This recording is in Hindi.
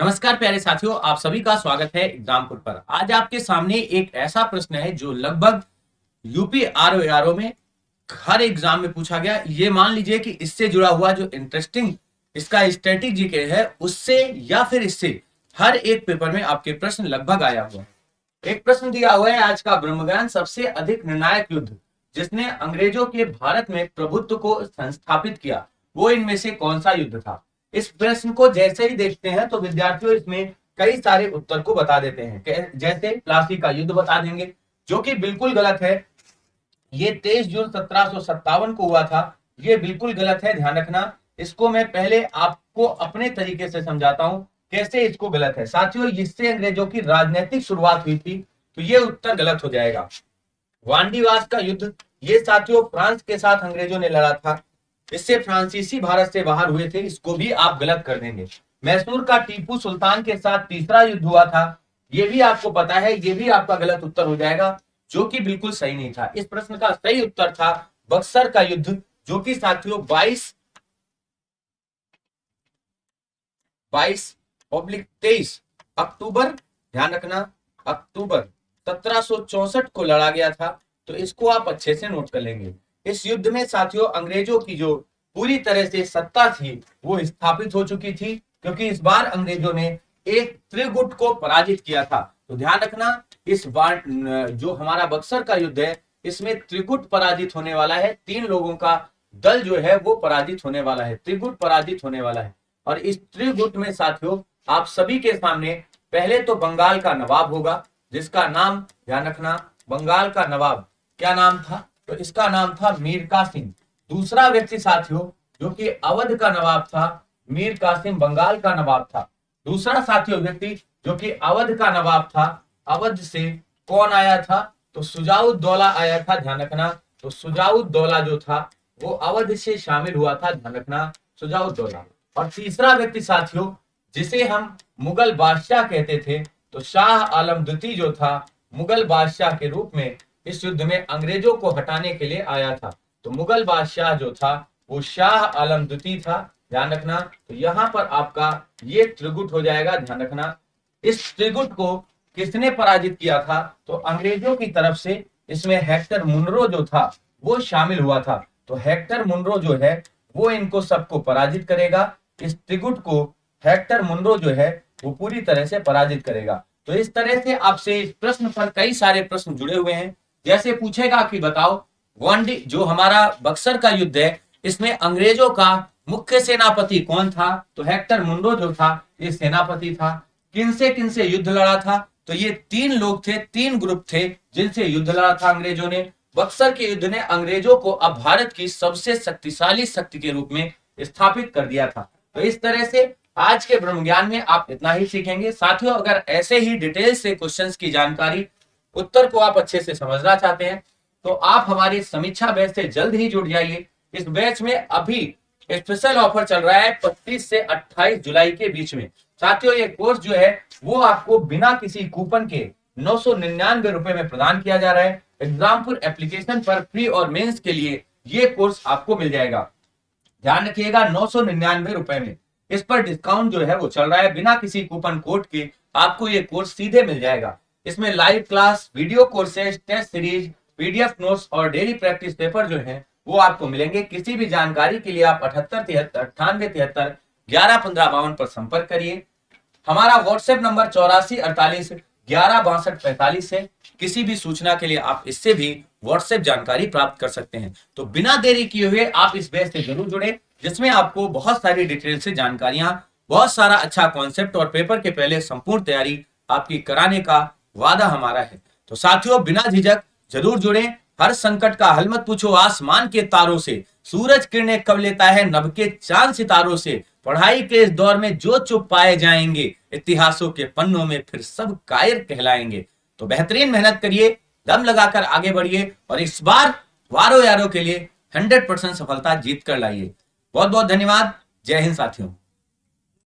नमस्कार प्यारे साथियों, आप सभी का स्वागत है एग्जामपुर पर। आज आपके सामने एक ऐसा प्रश्न है जो लगभग यूपी आरओ में हर एग्जाम में पूछा गया। ये मान लीजिए कि इससे जुड़ा हुआ जो इंटरेस्टिंग इसका स्ट्रेटेजी के है उससे या फिर इससे हर एक पेपर में आपके प्रश्न लगभग आया हुआ है। एक प्रश्न दिया हुआ है आज का ब्रह्मज्ञान, सबसे अधिक निर्णायक युद्ध जिसने अंग्रेजों के भारत में प्रभुत्व को संस्थापित किया वो इनमें से कौन सा युद्ध था। इस प्रश्न को जैसे ही देखते हैं तो विद्यार्थियों इसमें कई सारे उत्तर को बता देते हैं। जैसे प्लासी का युद्ध बता देंगे, जो कि बिल्कुल गलत है। ये 23 जून 1757 को हुआ था। ये बिल्कुल गलत है, ध्यान रखना। इसको मैं पहले आपको अपने तरीके से समझाता हूं कैसे इसको गलत है। साथियों, इससे अंग्रेजों की राजनीतिक शुरुआत हुई थी, तो ये उत्तर गलत हो जाएगा। वांडीवास का युद्ध, ये साथियों फ्रांस के साथ अंग्रेजों ने लड़ा था। इससे फ्रांसीसी भारत से बाहर हुए थे, इसको भी आप गलत कर देंगे। मैसूर का टीपू सुल्तान के साथ तीसरा युद्ध हुआ था, ये भी आपको पता है, ये भी आपका गलत उत्तर हो जाएगा, जो कि बिल्कुल सही नहीं था। इस प्रश्न का सही उत्तर था बक्सर का युद्ध, जो कि साथियों 22/23 अक्टूबर, ध्यान रखना, अक्टूबर 1764 को लड़ा गया था। तो इसको आप अच्छे से नोट कर लेंगे। इस युद्ध में साथियों अंग्रेजों की जो पूरी तरह से सत्ता थी वो स्थापित हो चुकी थी, क्योंकि इस बार अंग्रेजों ने एक त्रिगुट को पराजित किया था। तो ध्यान रखना, इस बार जो हमारा बक्सर का युद्ध है इसमें त्रिगुट पराजित होने वाला है। 3 लोगों का दल जो है वो पराजित होने वाला है, त्रिगुट पराजित होने वाला है। और इस त्रिगुट में साथियों आप सभी के सामने पहले तो बंगाल का नवाब होगा, जिसका नाम ध्यान रखना, बंगाल का नवाब क्या नाम था, तो इसका नाम था मीर कासिम। दूसरा व्यक्ति साथियों जो कि अवध का नवाब था, मीर कासिम बंगाल का नवाब था। दूसरा साथियों व्यक्ति जो कि अवध का नवाब था, अवध से कौन आया था, तो सुजाउद्दौला आया था, ध्यान रखना। तो सुजाउद्दौला जो था वो अवध से शामिल हुआ था, ध्यान रखना, सुजाउद्दौला। और तीसरा व्यक्ति साथियों जिसे हम मुगल बादशाह कहते थे, तो शाह आलम द्वितीय जो था मुगल बादशाह के रूप में इस युद्ध में अंग्रेजों को हटाने के लिए आया था। तो मुगल बादशाह जो था वो शाह आलम द्वितीय था, ध्यान रखना। तो यहां पर आपका ये त्रिगुट हो जाएगा, ध्यान रखना। इस त्रिगुट को किसने पराजित किया था, तो अंग्रेजों की तरफ से इसमें हेक्टर मुनरो जो था वो शामिल हुआ था। तो हेक्टर मुनरो जो है वो इनको सबको पराजित करेगा। इस त्रिगुट को हेक्टर मुनरो जो है वो पूरी तरह से पराजित करेगा। तो इस तरह से आपसे इस प्रश्न पर कई सारे प्रश्न जुड़े हुए हैं। जैसे पूछेगा कि बताओ वांडी जो हमारा बक्सर का युद्ध है इसमें अंग्रेजों का मुख्य सेनापति कौन था, तो हेक्टर मुनरो जो था ये सेनापति था। किनसे युद्ध लड़ा था, तो ये 3 लोग थे, 3 ग्रुप थे जिनसे युद्ध लड़ा था अंग्रेजों ने। बक्सर के युद्ध ने अंग्रेजों को अब भारत की सबसे शक्तिशाली शक्ति के रूप में स्थापित कर दिया था। तो इस तरह से आज के ब्रह्म ज्ञान में आप इतना ही सीखेंगे। साथियों, अगर ऐसे ही डिटेल से क्वेश्चंस की जानकारी, उत्तर को आप अच्छे से समझना चाहते हैं तो आप हमारी समीक्षा बैच से जल्द ही जुड़ जाइए। इस बैच में अभी स्पेशल ऑफर चल रहा है 25 से 28 जुलाई के बीच में। साथियों, ये कोर्स जो है वो आपको बिना किसी कूपन के 999 रुपए में प्रदान किया जा रहा है। एग्जामपुर एप्लीकेशन पर प्री और मेंस के लिए ये कोर्स आपको मिल जाएगा। ध्यान रखिएगा, 999 रुपए में। इस पर डिस्काउंट जो है वो चल रहा है, बिना किसी कूपन कोड के आपको ये कोर्स सीधे मिल जाएगा। इसमें live class, video courses, test series, PDF notes और डेली प्रैक्टिस पेपर जो है वो आपको मिलेंगे। किसी भी जानकारी के लिए आप 7873 9873 111552 पर संपर्क करिए। हमारा व्हाट्सएप नंबर 8448116245 है। किसी भी सूचना के लिए आप इससे भी व्हाट्सएप जानकारी प्राप्त कर सकते हैं। तो बिना देरी किए हुए आप इस बैच से जरूर जुड़े, जिसमें आपको बहुत सारी डिटेल से जानकारियां, बहुत सारा अच्छा कॉन्सेप्ट और पेपर के पहले संपूर्ण तैयारी आपकी कराने का वादा हमारा है। तो साथियों, बिना झिझक जरूर जुड़े। हर संकट का हल मत पूछो आसमान के तारों से, सूरज किरणें कब लेता है नभ के चांद सितारों से। पढ़ाई के इस दौर में जो चुप पाए जाएंगे, इतिहासों के पन्नों में फिर सब कायर कहलाएंगे। तो बेहतरीन मेहनत करिए, दम लगाकर आगे बढ़िए और इस बार वारो यारो के लिए 100% सफलता जीत कर लाइए। बहुत बहुत धन्यवाद। जय हिंद साथियों।